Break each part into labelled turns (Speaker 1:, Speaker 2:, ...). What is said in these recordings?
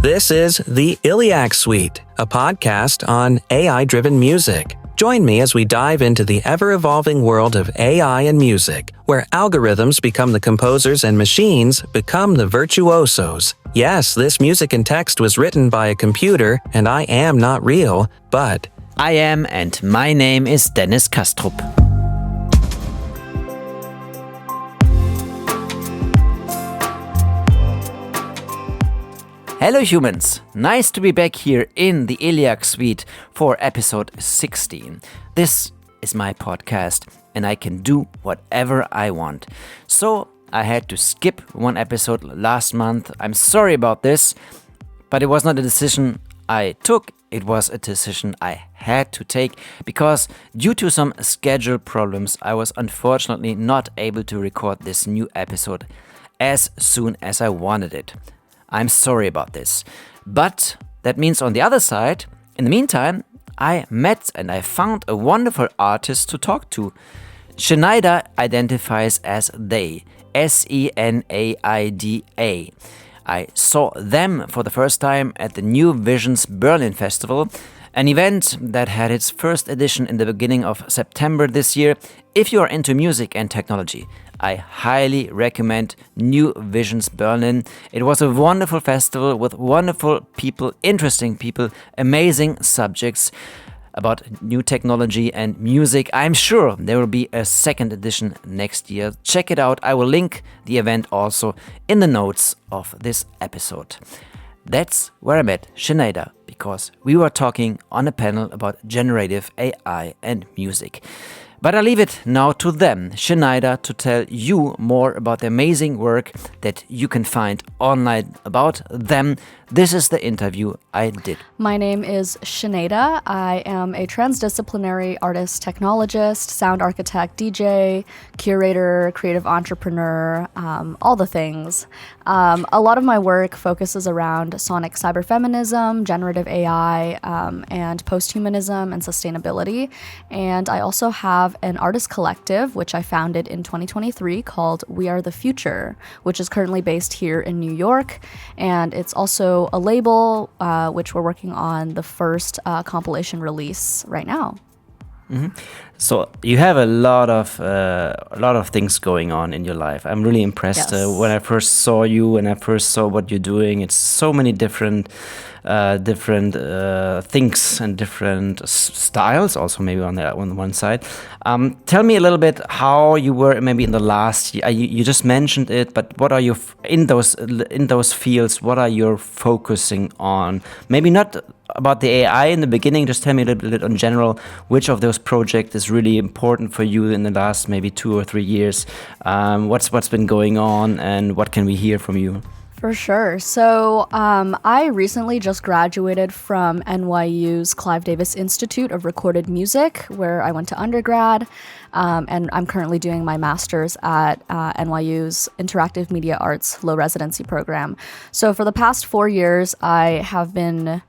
Speaker 1: This is the Illiac Suite, a podcast on AI-driven music. Join me as we dive into the ever-evolving world of AI and music, where algorithms become the composers and machines become the virtuosos. Yes, this music and text was written by a computer, and I am not real, but
Speaker 2: I am, and my name is Dennis Kastrup. Hello humans, nice to be back here in the Illiac Suite for episode 16. This is my podcast and I can do whatever I want. So I had to skip one episode last month. I'm sorry about this, but it was not a decision I took. It was a decision I had to take because due to some schedule problems, I was unfortunately not able to record this new episode as soon as I wanted it. I'm sorry about this. But that means on the other side, in the meantime, I met and I found a wonderful artist to talk to. Shuh-nay-duh identifies as they, SENAIDA. I saw them for the first time at the New Visions Berlin Festival, an event that had its first edition in the beginning of September this year. If you are into music and technology, I highly recommend New Visions Berlin. It was a wonderful festival with wonderful people, interesting people, amazing subjects about new technology and music. I'm sure there will be a second edition next year. Check it out. I will link the event also in the notes of this episode. That's where I met Shuh-nay-duh, because we were talking on a panel about generative AI and music. But I leave it now to them, Shuh-nay-duh, to tell you more about the amazing work that you can find online about them. This is the interview I did.
Speaker 3: My name is Shuh-nay-duh. I am a transdisciplinary artist-technologist, sound architect, DJ, curator, creative entrepreneur, all the things. A lot of my work focuses around sonic cyberfeminism, generative AI, and post-humanism and sustainability. And I also have an artist collective, which I founded in 2023 called We Are the Future, which is currently based here in New York. And it's also a label, which we're working on the first compilation release right now.
Speaker 2: Mm-hmm. So you have a lot of things going on in your life. I'm really impressed.
Speaker 3: Yes.
Speaker 2: When I first saw you and I first saw what you're doing, it's so many different things and different styles. Also, maybe on one side. Tell me a little bit how you were maybe in the last year. You just mentioned it, but what are you in those fields? What are you focusing on? Maybe not about the AI in the beginning. Just tell me a little bit in general. Which of those projects is really important for you in the last maybe 2 or 3 years? What's been going on, and what can we hear from you?
Speaker 3: For sure. So I recently just graduated from NYU's Clive Davis Institute of Recorded Music, where I went to undergrad, and I'm currently doing my master's at NYU's Interactive Media Arts Low Residency Program. So for the past 4 years, I have been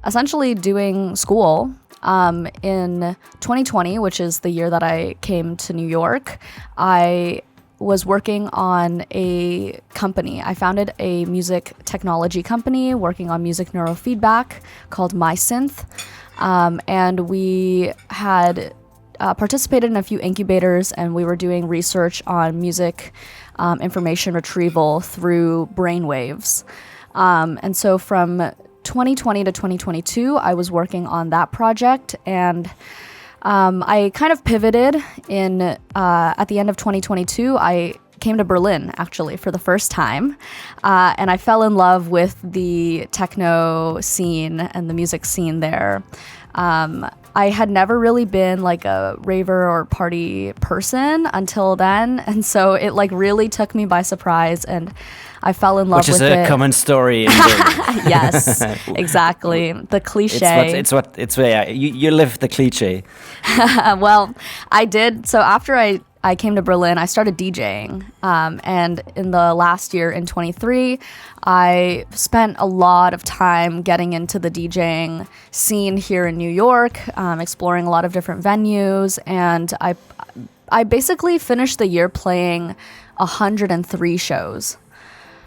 Speaker 3: essentially doing school. In 2020, which is the year that I came to New York, I was working on a company. I founded a music technology company working on music neurofeedback called MySynth. And we had participated in a few incubators, and we were doing research on music information retrieval through brainwaves. And so from 2020 to 2022, I was working on that project, and I kind of pivoted at the end of 2022. I came to Berlin, actually, for the first time, and I fell in love with the techno scene and the music scene there. I had never really been like a raver or party person until then, and so it like really took me by surprise, and I fell in love with it.
Speaker 2: Which is a common story in Germany.
Speaker 3: Yes, exactly. The cliche.
Speaker 2: You live the cliche.
Speaker 3: Well, I did. So after I came to Berlin, I started DJing. And in the last year, in 23, I spent a lot of time getting into the DJing scene here in New York, exploring a lot of different venues. And I basically finished the year playing 103 shows.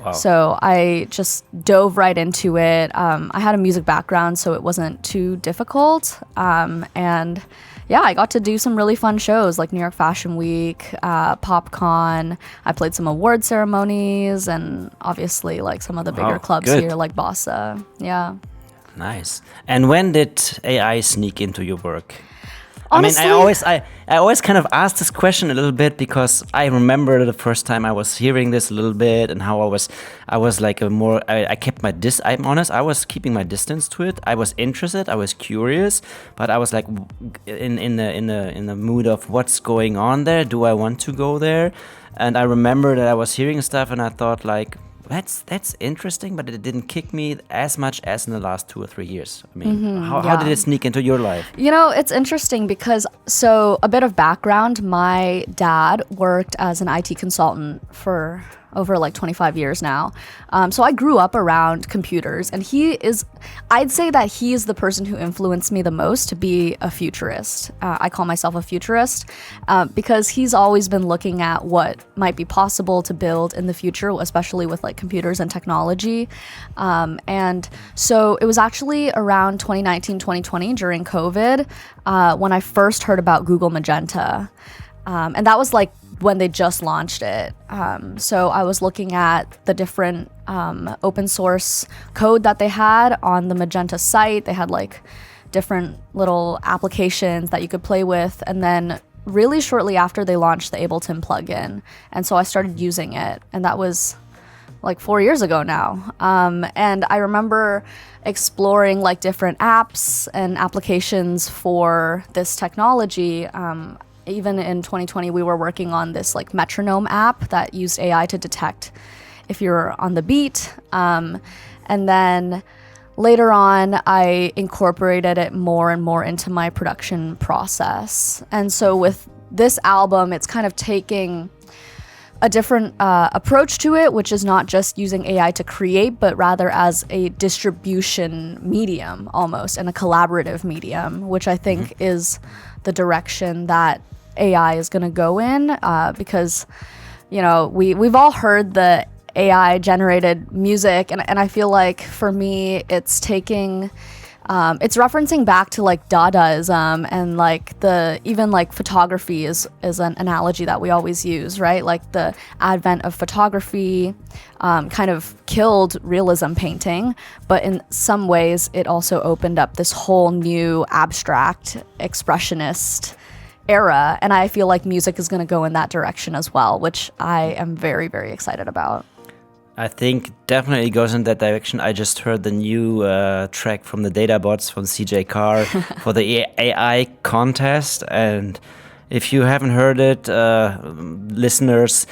Speaker 2: Wow.
Speaker 3: So I just dove right into it. I had a music background, so it wasn't too difficult. And yeah, I got to do some really fun shows like New York Fashion Week, PopCon. I played some award ceremonies and obviously like some of the bigger clubs
Speaker 2: good.
Speaker 3: here like Bossa. Yeah.
Speaker 2: Nice. And when did AI sneak into your work?
Speaker 3: Honestly,
Speaker 2: I always kind of ask this question a little bit because I remember the first time I was hearing this a little bit and how I was like I kept I'm honest, I was keeping my distance to it. I was interested, I was curious, but I was like in the mood of what's going on there. Do I want to go there? And I remember that I was hearing stuff and I thought like, that's interesting, but it didn't kick me as much as in the last 2 or 3 years. I mean, how did it sneak into your life?
Speaker 3: You know, it's interesting because, so a bit of background, my dad worked as an IT consultant for over like 25 years now. So I grew up around computers, and I'd say that he is the person who influenced me the most to be a futurist. I call myself a futurist because he's always been looking at what might be possible to build in the future, especially with like computers and technology. And so it was actually around 2019, 2020 during COVID when I first heard about Google Magenta. And that was like when they just launched it. So I was looking at the different open source code that they had on the Magenta site. They had like different little applications that you could play with. And then really shortly after they launched the Ableton plugin. And so I started using it. And that was like 4 years ago now. And I remember exploring like different apps and applications for this technology. Even in 2020, we were working on this like metronome app that used AI to detect if you're on the beat. And then later on, I incorporated it more and more into my production process. And so with this album, it's kind of taking a different approach to it, which is not just using AI to create, but rather as a distribution medium almost, and a collaborative medium, which I think is the direction that AI is going to go in, because, you know, we've all heard the AI generated music, and I feel like for me it's taking it's referencing back to like Dadaism, and like even like photography is an analogy that we always use, right? Like the advent of photography kind of killed realism painting, but in some ways it also opened up this whole new abstract expressionist era, and I feel like music is going to go in that direction as well, which I am very, very excited about.
Speaker 2: I think definitely goes in that direction. I just heard the new track from the Databots from CJ Carr for the AI contest, and if you haven't heard it, listeners,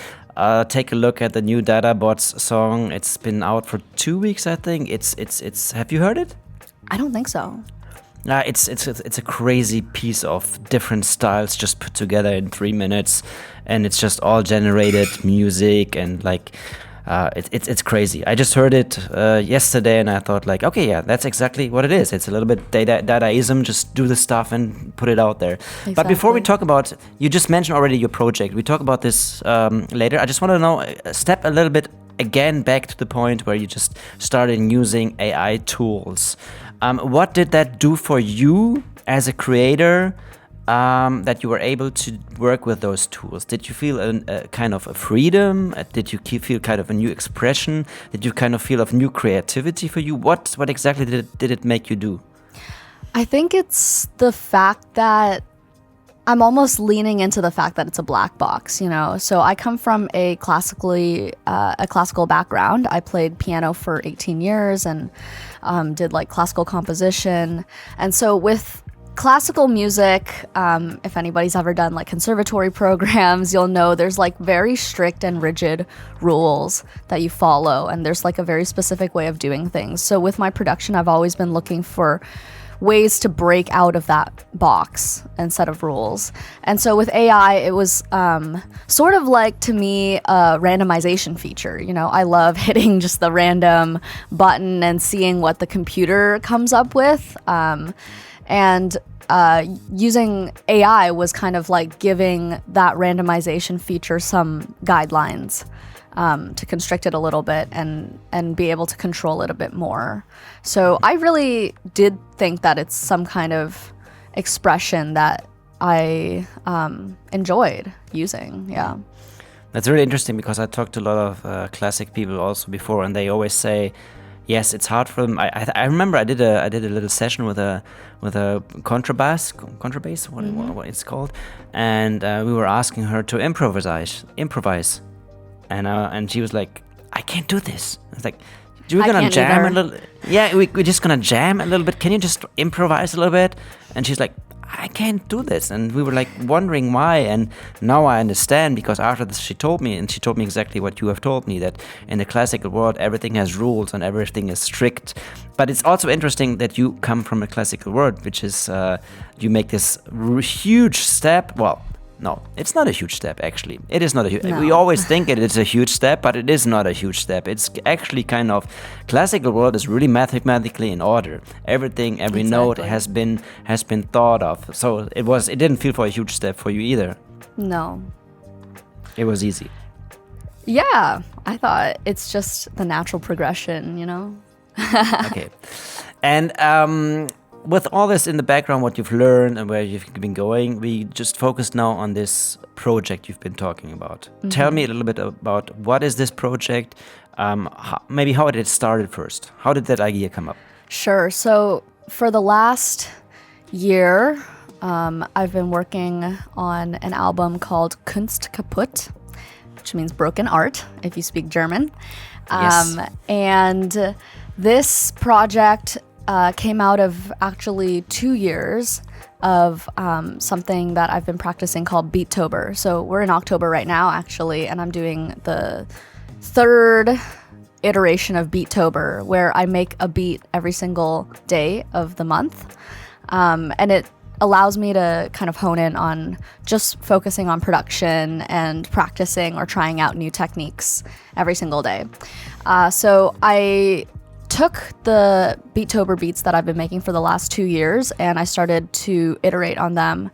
Speaker 2: take a look at the new Databots song. It's been out for 2 weeks, I think. It's. Have you heard it?
Speaker 3: I don't think so.
Speaker 2: It's a crazy piece of different styles just put together in 3 minutes, and it's just all generated music, and like it's crazy. I just heard it yesterday, and I thought like, okay, yeah, that's exactly what it is. It's a little bit Dadaism, just do the stuff and put it out there. Exactly. But before we talk about, you just mentioned already your project. We talk about this later. I just want to know, step a little bit again back to the point where you just started using AI tools. What did that do for you as a creator, that you were able to work with those tools? Did you feel a kind of a freedom? Did you feel kind of a new expression? Did you kind of feel of new creativity for you? What exactly did it make you do?
Speaker 3: I think it's the fact that I'm almost leaning into the fact that it's a black box, you know? So I come from a classical background. I played piano for 18 years and did like classical composition. And so with classical music, if anybody's ever done like conservatory programs, you'll know there's like very strict and rigid rules that you follow. And there's like a very specific way of doing things. So with my production, I've always been looking for ways to break out of that box and set of rules. And so with AI, it was sort of like, to me, a randomization feature. You know, I love hitting just the random button and seeing what the computer comes up with. And using AI was kind of like giving that randomization feature some guidelines. to constrict it a little bit and be able to control it a bit more. So I really did think that it's some kind of expression that I enjoyed using. Yeah.
Speaker 2: That's really interesting because I talked to a lot of classic people also before, and they always say, yes, it's hard for them. I remember I did a little session with a contrabass, what it's called, and we were asking her to improvise, and she was like, I can't do this. I was like, we're gonna jam a little. Yeah, we're just gonna jam a little bit. Can you just improvise a little bit? And she's like, I can't do this. And we were like wondering why, and now I understand, because after this she told me exactly what you have told me, that in the classical world everything has rules and everything is strict. But it's also interesting that you come from a classical world, which is you make this huge step. Well, no, it's not a huge step, actually. It is not a huge... No. We always think it is a huge step, but it is not a huge step. It's actually kind of... Classical world is really mathematically in order. Everything, every note has been thought of. So it didn't feel for a huge step for you either.
Speaker 3: No.
Speaker 2: It was easy.
Speaker 3: Yeah, I thought it's just the natural progression, you know?
Speaker 2: Okay. And... with all this in the background, what you've learned and where you've been going, we just focus now on this project you've been talking about. Mm-hmm. Tell me a little bit about what is this project, maybe how did it started first? How did that idea come up?
Speaker 3: Sure. So for the last year, I've been working on an album called Kunst Kaputt, which means broken art, if you speak German.
Speaker 2: Yes.
Speaker 3: And this project... came out of actually 2 years of something that I've been practicing called Beattober. So we're in October right now, actually, and I'm doing the 3rd iteration of Beattober, where I make a beat every single day of the month. And it allows me to kind of hone in on just focusing on production and practicing or trying out new techniques every single day. So I took the Beattober beats that I've been making for the last 2 years, and I started to iterate on them.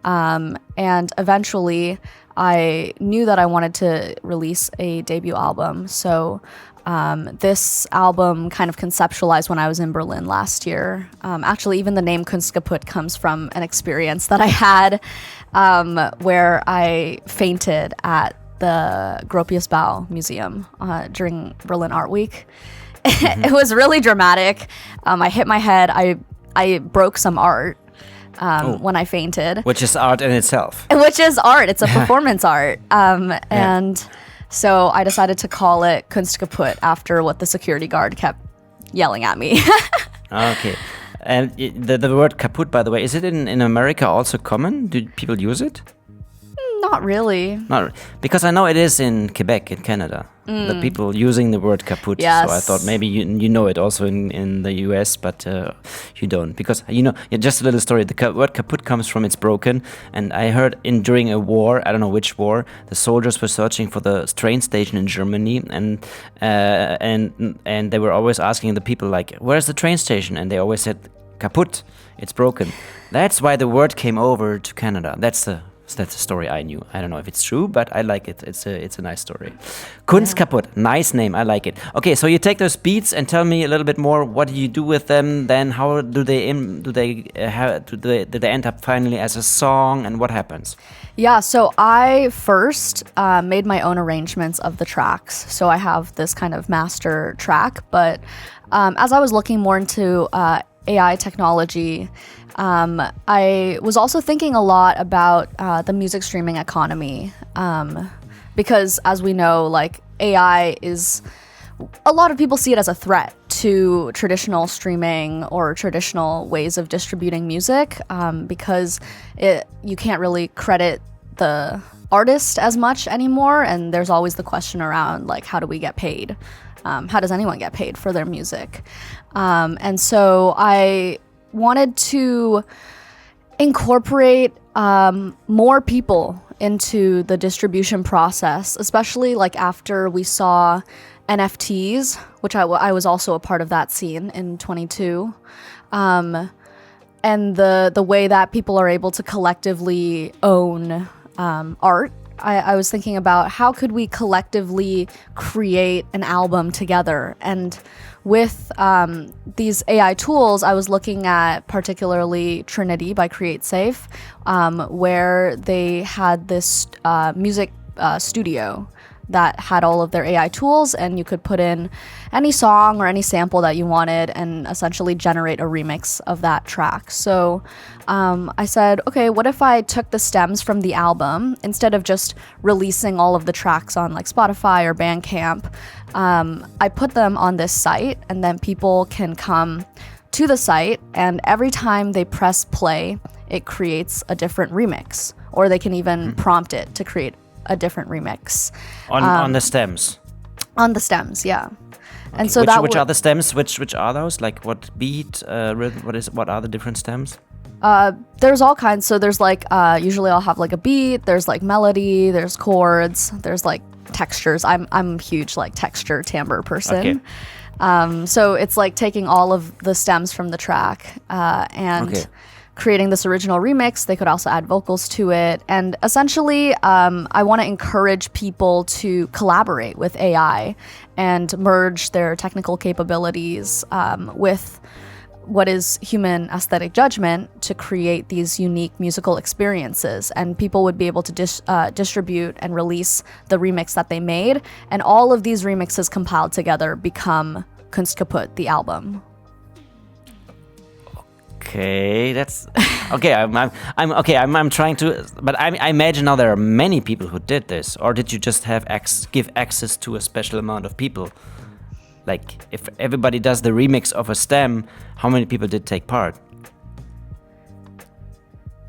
Speaker 3: And eventually, I knew that I wanted to release a debut album. So this album kind of conceptualized when I was in Berlin last year. Actually, even the name Kunst Kaputt comes from an experience that I had where I fainted at the Gropiusbau Museum during Berlin Art Week. Mm-hmm. It was really dramatic. I hit my head. I broke some art when I fainted.
Speaker 2: Which is art in itself.
Speaker 3: Which is art. It's a performance art. And so I decided to call it Kunst Kaputt after what the security guard kept yelling at me.
Speaker 2: Okay. And the word kaputt, by the way, is it in America also common? Do people use it?
Speaker 3: Not really.
Speaker 2: Because I know it is in Quebec, in Canada. The people using the word kaputt.
Speaker 3: Yes.
Speaker 2: So I thought maybe you know it also in the US, but you don't. Because, just a little story. The word kaputt comes from it's broken. And I heard during a war, I don't know which war, the soldiers were searching for the train station in Germany. And they were always asking the people, like, where's the train station? And they always said, kaputt, it's broken. That's why the word came over to Canada. That's the story I knew. I don't know if it's true, but I like it. It's a nice story. Kunst Kaputt, nice name. I like it. Okay, so you take those beats and tell me a little bit more. What do you do with them? Then how do they end up finally as a song, and what happens?
Speaker 3: Yeah, so I first made my own arrangements of the tracks. So I have this kind of master track, but as I was looking more into AI technology, I was also thinking a lot about the music streaming economy, because as we know, like, AI is, a lot of people see it as a threat to traditional streaming or traditional ways of distributing music, because you can't really credit the artist as much anymore, and there's always the question around, like, how do we get paid? How does anyone get paid for their music? And so I wanted to incorporate more people into the distribution process, especially like after we saw NFTs, which I was also a part of that scene in 22, and the way that people are able to collectively own art I was thinking about how could we collectively create an album together. And with these AI tools, I was looking at particularly Trinity by CreateSafe, where they had this music studio that had all of their AI tools, and you could put in any song or any sample that you wanted and essentially generate a remix of that track. So I said, okay, what if I took the stems from the album, instead of just releasing all of the tracks on like Spotify or Bandcamp, I put them on this site, and then people can come to the site, and every time they press play, it creates a different remix, or they can even prompt it to create a different remix.
Speaker 2: On the stems?
Speaker 3: On the stems, yeah.
Speaker 2: Okay.
Speaker 3: And so
Speaker 2: which are the stems? Which are those? Like what beat? What are the different stems?
Speaker 3: There's all kinds. So there's like usually I'll have like a beat. There's like melody. There's chords. There's like textures. I'm a huge like texture timbre person.
Speaker 2: Okay.
Speaker 3: So it's like taking all of the stems from the track and creating this original remix. They could also add vocals to it. And essentially, I want to encourage people to collaborate with AI and merge their technical capabilities with what is human aesthetic judgment to create these unique musical experiences. And people would be able to distribute and release the remix that they made. And all of these remixes compiled together become Kunst Kaputt, the album.
Speaker 2: Okay, that's okay. I'm trying to, but I imagine now there are many people who did this, or did you just have give access to a special amount of people? Like, if everybody does the remix of a stem, how many people did take part?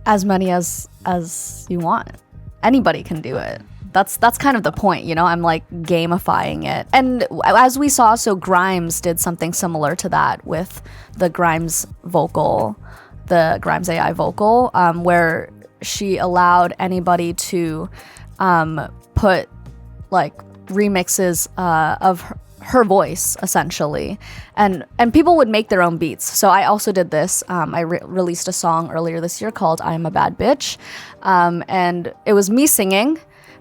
Speaker 3: As many as you want. Anybody can do it. That's kind of the point, you know? I'm like gamifying it. And as we saw, so Grimes did something similar to that with the Grimes vocal, the Grimes AI vocal, where she allowed anybody to put like remixes of her voice, essentially, and people would make their own beats. So I also did this. I released a song earlier this year called "I Am a Bad Bitch," and it was me singing.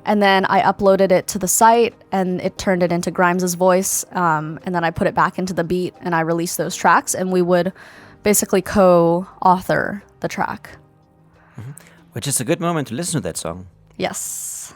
Speaker 3: And then I uploaded it to the site, and it turned it into Grimes's voice. And then I put it back into the beat, and I released those tracks, and we would basically co-author the track.
Speaker 2: Mm-hmm. Which is a good moment to listen to that song.
Speaker 3: Yes.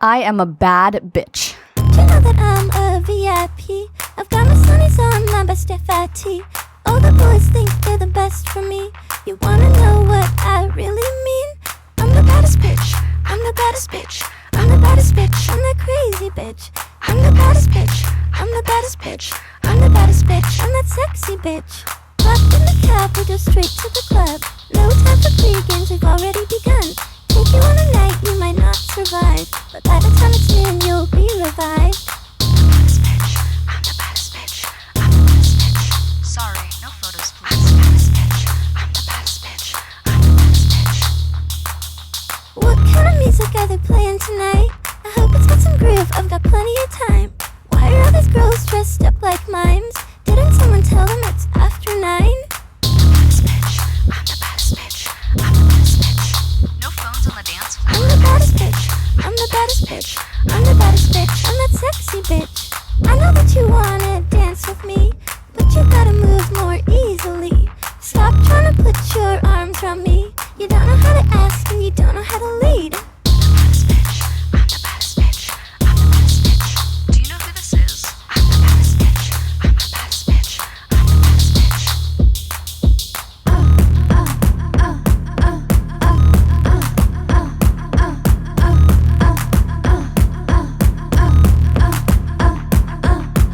Speaker 3: I am a bad bitch.
Speaker 4: You know that I'm a VIP. I've got my sunnies on, my best FIT. All the boys think they're the best for me. You wanna know what I really mean? I'm the baddest bitch. I'm the baddest bitch. I'm the baddest bitch, I'm that crazy bitch. I'm the baddest bitch, I'm the baddest bitch. I'm the baddest bitch, I'm that sexy bitch. Locked in the cab, we go straight to the club. No time for pre-games, we've already begun. Take you on a night, you might not survive, but by the time it's noon, you'll be revived. I'm the baddest bitch, I'm the baddest bitch. I'm the baddest bitch. Sorry, no photos please. I'm the baddest bitch, I'm the baddest bitch. I'm the baddest bitch. What kind of music are they playing tonight? I hope it's got some groove, I've got plenty of time. Why are all these girls dressed up like mimes? Didn't someone tell them it's after 9? I'm the baddest bitch, I'm the baddest bitch. I'm the baddest bitch. No phones on the dance floor. I'm the baddest bitch, I'm the baddest bitch. I'm the baddest bitch, I'm that sexy bitch. I know that you wanna dance with me, but you gotta move more easily. Stop trying to put your arms around me. You don't know how to ask and you don't know how to lead. I'm the baddest bitch, I'm the baddest bitch. Do you know who this is? I'm the baddest bitch, I'm the baddest bitch. I'm the baddest bitch.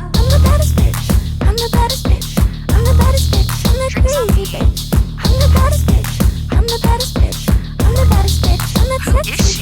Speaker 4: I'm the baddest bitch, I'm the baddest bitch. I'm the baddest bitch, I'm that crazy bitch. I'm the baddest bitch, I'm the baddest bitch. I'm the baddest bitch, I'm that sexy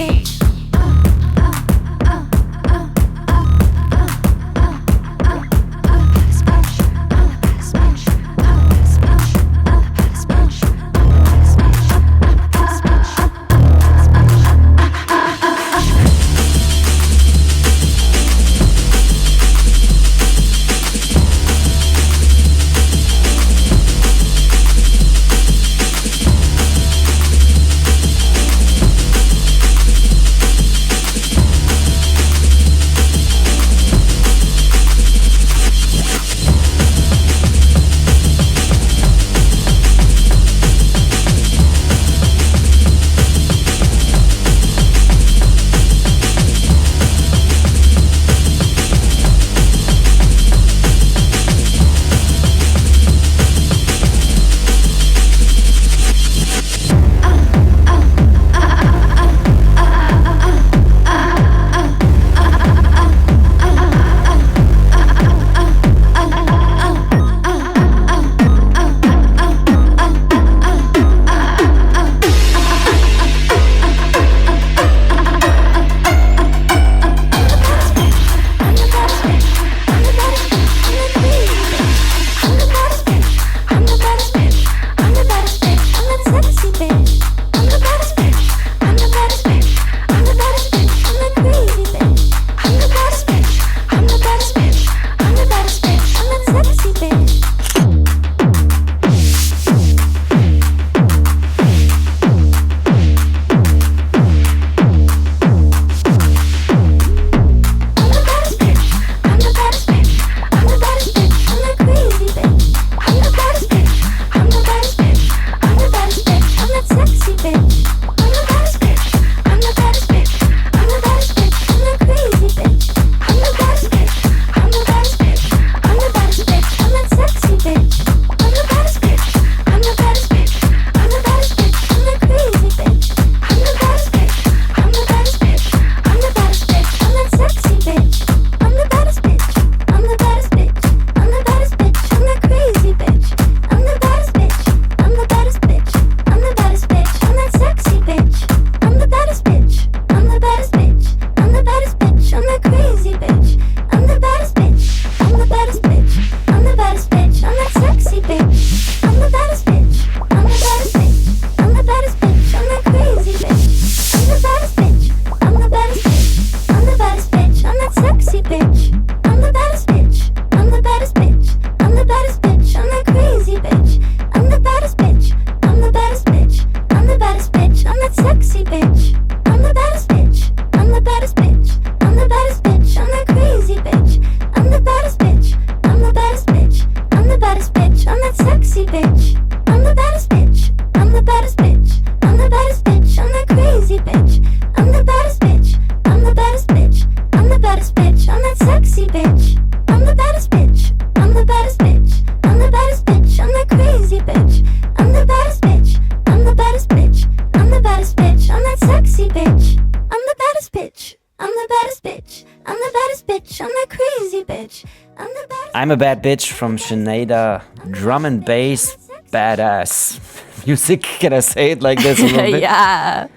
Speaker 2: I'm a Bad Bitch from Shuh-nay-duh, drum and bass, badass music. Can I say it like this a little bit?
Speaker 3: Yeah.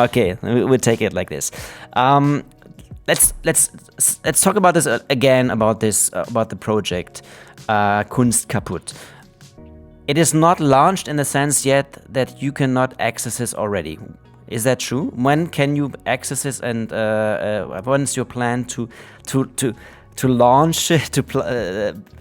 Speaker 2: Okay, we'll take it like this. Let's talk about this again, about the project Kunst Kaputt. It is not launched in the sense yet that you cannot access this already. Is that true? When can you access this, and when's your plan to launch it?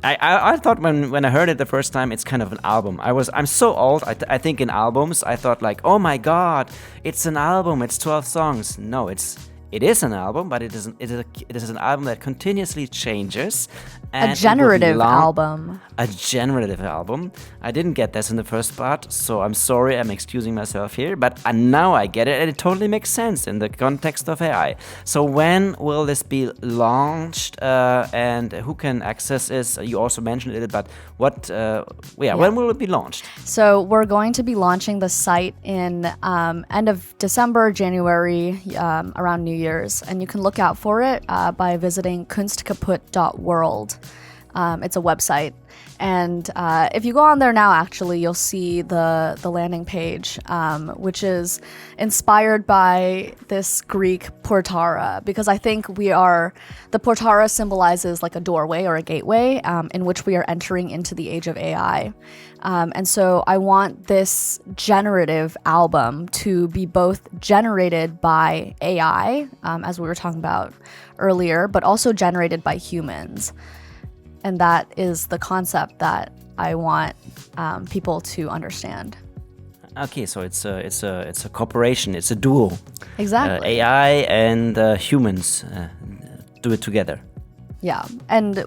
Speaker 2: I thought when I heard it the first time, it's kind of an album. I'm so old. I think in albums, I thought like, oh my god, it's an album. It's 12 songs. No, it is an album, but it is an album that continuously changes. And
Speaker 3: a generative album.
Speaker 2: A generative album. I didn't get this in the first part, so I'm sorry, I'm excusing myself here, but now I get it, and it totally makes sense in the context of AI. So when will this be launched, and who can access this? You also mentioned it, but when will it be launched?
Speaker 3: So we're going to be launching the site in end of December, January, around New Year's, and you can look out for it by visiting kunstkaputt.world. It's a website, and if you go on there now, actually, you'll see the landing page, which is inspired by this Greek portara, because I think the portara symbolizes like a doorway or a gateway in which we are entering into the age of AI. And so I want this generative album to be both generated by AI, as we were talking about earlier, but also generated by humans. And that is the concept that I want people to understand.
Speaker 2: Okay, so it's a cooperation. It's a duo.
Speaker 3: Exactly.
Speaker 2: AI and humans do it together.
Speaker 3: Yeah, and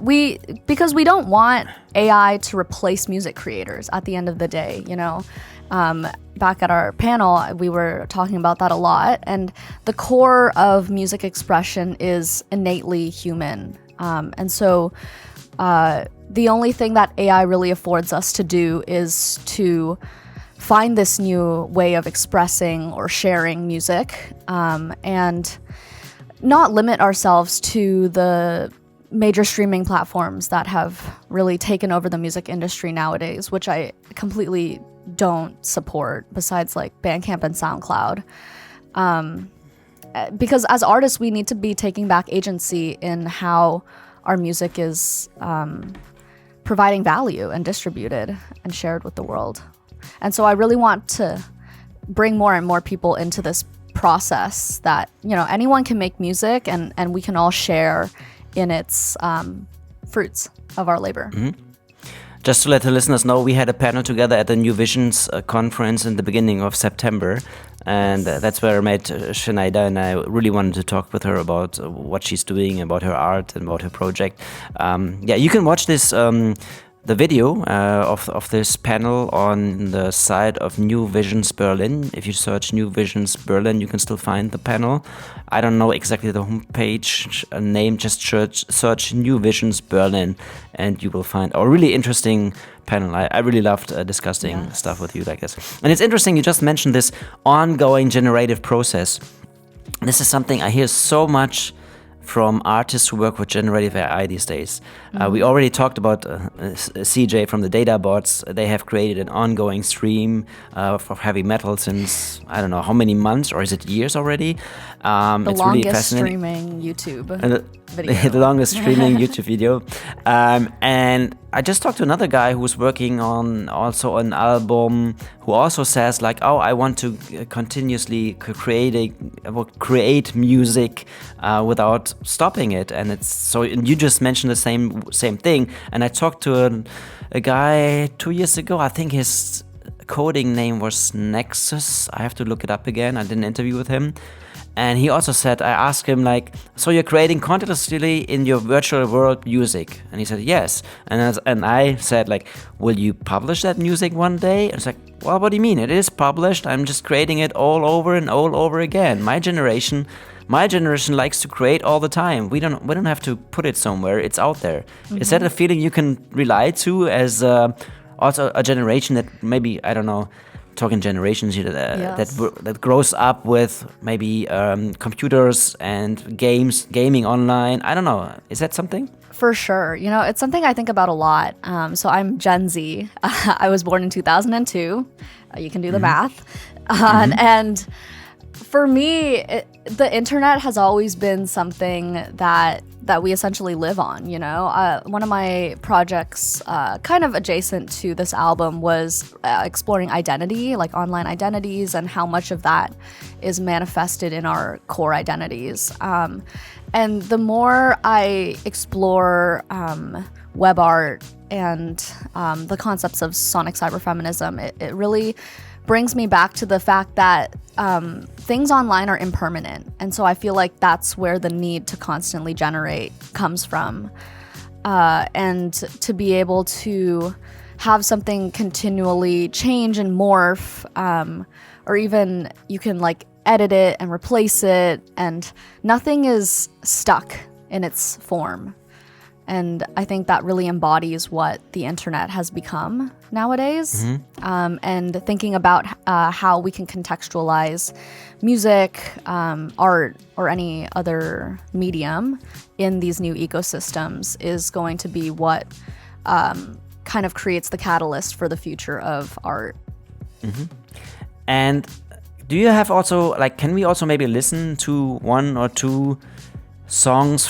Speaker 3: because we don't want AI to replace music creators at the end of the day, you know. Back at our panel, we were talking about that a lot, and the core of music expression is innately human. And so the only thing that AI really affords us to do is to find this new way of expressing or sharing music, and not limit ourselves to the major streaming platforms that have really taken over the music industry nowadays, which I completely don't support, besides like Bandcamp and SoundCloud. Because as artists, we need to be taking back agency in how our music is providing value and distributed and shared with the world. And so I really want to bring more and more people into this process that, you know, anyone can make music, and we can all share in its fruits of our labor.
Speaker 2: Mm-hmm. Just to let the listeners know, we had a panel together at the New Visions conference in the beginning of September, and that's where I met Shuh-nay-duh, and I really wanted to talk with her about what she's doing, about her art, and about her project. You can watch this the video of this panel on the site of New Visions Berlin. If you search New Visions Berlin, you can still find the panel. I don't know exactly the homepage name, just search New Visions Berlin, and you will find a really interesting panel. I really loved discussing stuff with you like this. And it's interesting, you just mentioned this ongoing generative process. This is something I hear so much from artists who work with generative AI these days. We already talked about CJ from the Data Bots. They have created an ongoing stream for heavy metal since, I don't know how many months, or is it years already?
Speaker 3: The
Speaker 2: it's
Speaker 3: longest
Speaker 2: really fascinating.
Speaker 3: streaming YouTube
Speaker 2: video. The longest streaming YouTube video. And I just talked to another guy who's working on also an album, who also says like, oh, I want to continuously create music without stopping it. And it's so, and you just mentioned the same thing. And I talked to a guy 2 years ago. I think his coding name was Nexus. I have to look it up again. I did an interview with him. And he also said, I asked him like, so you're creating continuously in your virtual world music? And he said, yes. And I said like, will you publish that music one day? And it's like, well, what do you mean? It is published. I'm just creating it all over and all over again. My generation likes to create all the time. We don't have to put it somewhere. It's out there. Mm-hmm. Is that a feeling you can rely to as also a generation that maybe, I don't know, talking generations that grows up with maybe computers and gaming online? I don't know. Is that something?
Speaker 3: For sure. It's something I think about a lot. So I'm Gen Z. I was born in 2002. You can do the math. And for me, the internet has always been something that we essentially live on, One of my projects kind of adjacent to this album was exploring identity, like online identities, and how much of that is manifested in our core identities. And the more I explore web art and the concepts of sonic cyberfeminism, it really brings me back to the fact that things online are impermanent. And so I feel like that's where the need to constantly generate comes from. And to be able to have something continually change and morph, or even you can like edit it and replace it, and nothing is stuck in its form. And I think that really embodies what the internet has become nowadays. And thinking about how we can contextualize music, art, or any other medium in these new ecosystems is going to be what kind of creates the catalyst for the future of art.
Speaker 2: And do you have also, can we also maybe listen to one or two songs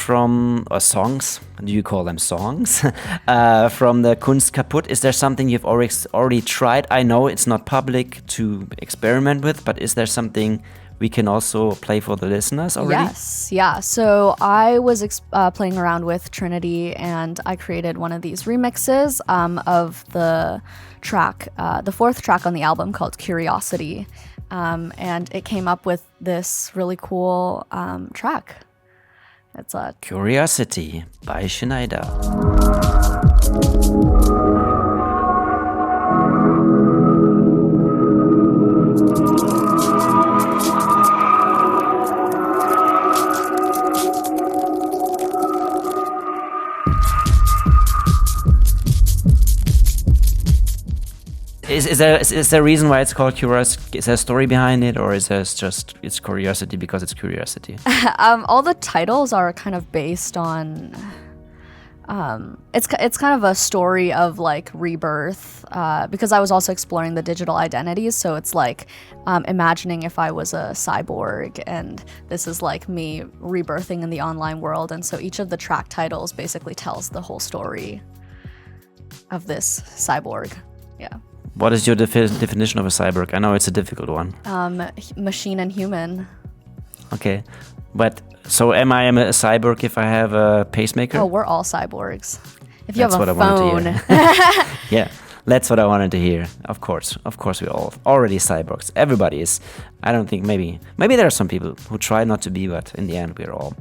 Speaker 2: do you call them songs, from the Kunst Kaputt? Is there something you've already tried? I know it's not public to experiment with, but is there something we can also play for the listeners already?
Speaker 3: Yes, yeah. So I was playing around with Trinity, and I created one of these remixes of the track, the fourth track on the album called Curiosity. And it came up with this really cool track. It's
Speaker 2: Curiosity by Shuh-nay-duh. Is there a reason why it's called Curiosity? Is there a story behind it, or is there just it's curiosity because it's curiosity?
Speaker 3: All the titles are kind of based on. It's kind of a story of like rebirth, because I was also exploring the digital identities. So it's like imagining if I was a cyborg, and this is like me rebirthing in the online world. And so each of the track titles basically tells the whole story of this cyborg. Yeah.
Speaker 2: What is your definition of a cyborg? I know it's a difficult one.
Speaker 3: Machine and human.
Speaker 2: Okay, but so am I a cyborg if I have a pacemaker?
Speaker 3: Oh, we're all cyborgs. If you
Speaker 2: That's
Speaker 3: have a
Speaker 2: what
Speaker 3: phone.
Speaker 2: I wanted to hear. Yeah, that's what I wanted to hear. Of course, we're all already cyborgs. Everybody is. I don't think maybe there are some people who try not to be, but in the end, we're all.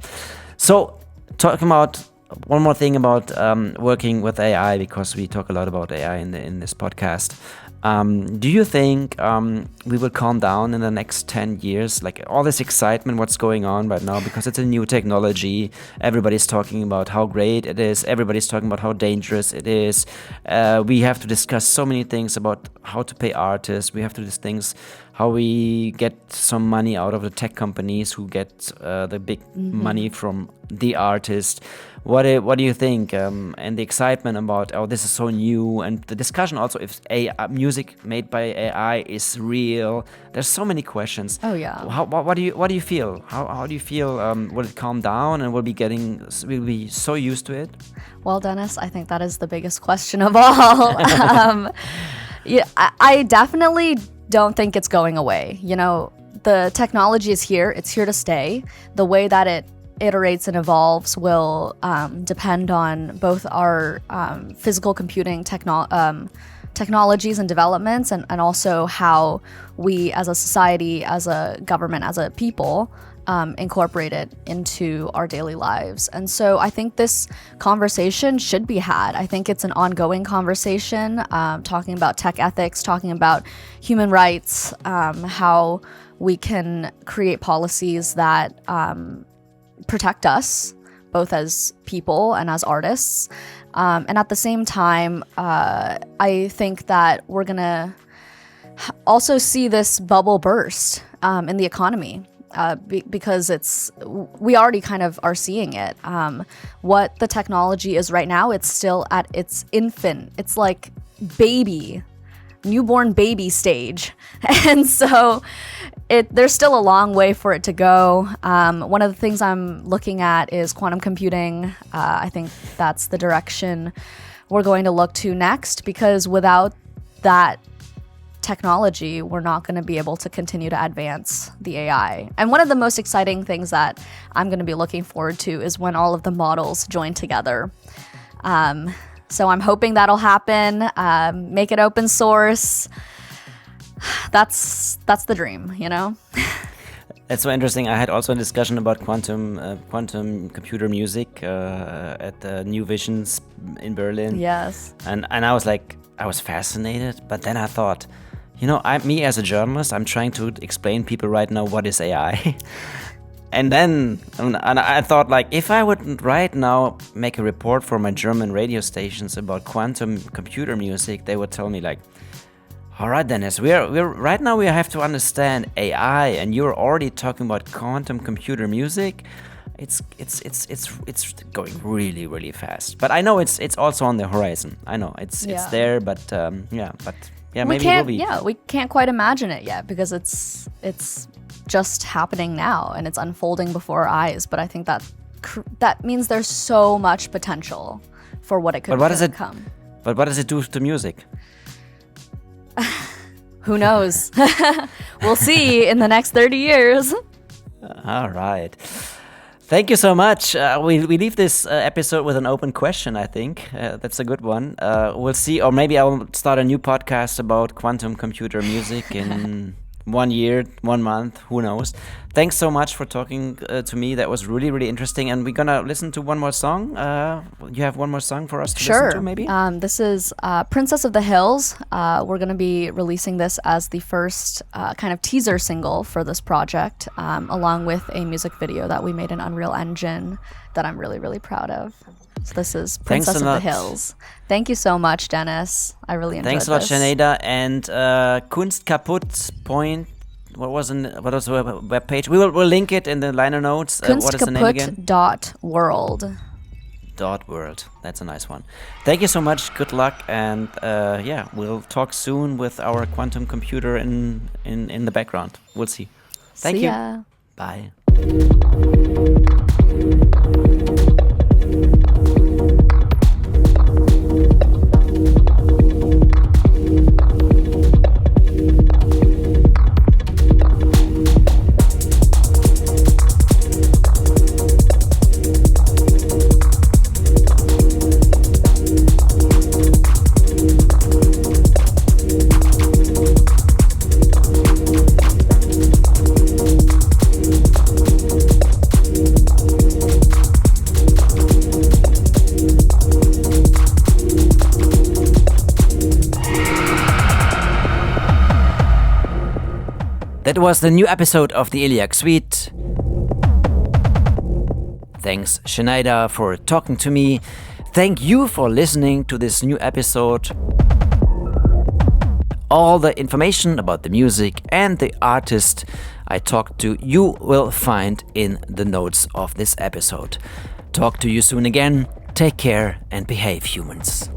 Speaker 2: So, talking about one more thing about working with AI, because we talk a lot about AI in this podcast. Do you think we will calm down in the next 10 years? Like all this excitement, what's going on right now, because it's a new technology. Everybody's talking about how great it is. Everybody's talking about how dangerous it is. We have to discuss so many things about how to pay artists. We have to discuss things how we get some money out of the tech companies who get the big money from the artist. What do you think? And the excitement about, oh, this is so new, and the discussion also if music made by AI is real. There's so many questions.
Speaker 3: Oh yeah.
Speaker 2: What do you feel? How do you feel? Will it calm down, and we'll be so used to it?
Speaker 3: Well, Dennis, I think that is the biggest question of all. Yeah, I definitely don't think it's going away. The technology is here. It's here to stay. The way that it iterates and evolves will depend on both our physical computing technologies and developments, and also how we as a society, as a government, as a people incorporate it into our daily lives. And so I think this conversation should be had. I think it's an ongoing conversation, talking about tech ethics, talking about human rights, how we can create policies that protect us, both as people and as artists. And at the same time, I think that we're going to also see this bubble burst in the economy. because we already kind of are seeing it. What the technology is right now, it's still at its infant. It's like newborn baby stage. And so there's still a long way for it to go. One of the things I'm looking at is quantum computing. I think that's the direction we're going to look to next, because without that technology, we're not going to be able to continue to advance the AI. And one of the most exciting things that I'm going to be looking forward to is when all of the models join together. So I'm hoping that'll happen. Make it open source. That's the dream, you know?
Speaker 2: That's so interesting. I had also a discussion about quantum computer music at the New Visions in Berlin.
Speaker 3: Yes.
Speaker 2: And I was fascinated, but then I thought, me as a journalist, I'm trying to explain people right now what is AI. And then I thought, if I would right now make a report for my German radio stations about quantum computer music, they would tell me all right, Dennis, we're right now we have to understand AI, and you're already talking about quantum computer music. It's going really, really fast. But I know it's also on the horizon. I know it's there, but maybe it will be.
Speaker 3: Yeah, we can't quite imagine it yet because it's just happening now and it's unfolding before our eyes. But I think that means there's so much potential for what it could become.
Speaker 2: But what does it do to music?
Speaker 3: Who knows? We'll see in the next 30 years.
Speaker 2: All right. Thank you so much. We leave this episode with an open question, I think. That's a good one. We'll see. Or maybe I will start a new podcast about quantum computer music in 1 year, 1 month. Who knows? Thanks so much for talking to me. That was really, really interesting. And we're going to listen to one more song. You have one more song for us to listen to, maybe?
Speaker 3: This is Princess of the Hills. We're going to be releasing this as the first kind of teaser single for this project, along with a music video that we made in Unreal Engine that I'm really, really proud of. So this is Princess of the Hills. Thank you so much, Dennis. I really enjoyed this.
Speaker 2: Thanks a lot, Shuh-nay-duh. And Kunst Kaputt what was the web page? We'll link it in the liner notes. What is the name again?
Speaker 3: Kunstkaputt.world.
Speaker 2: .world. That's a nice one. Thank you so much. Good luck. And we'll talk soon with our quantum computer in the background. We'll see. Thank you.
Speaker 3: Ya.
Speaker 2: Bye. That was the new episode of the Illiac Suite. Thanks, Shuh-nay-duh, for talking to me. Thank you for listening to this new episode. All the information about the music and the artist I talked to you will find in the notes of this episode. Talk to you soon again. Take care and behave, humans.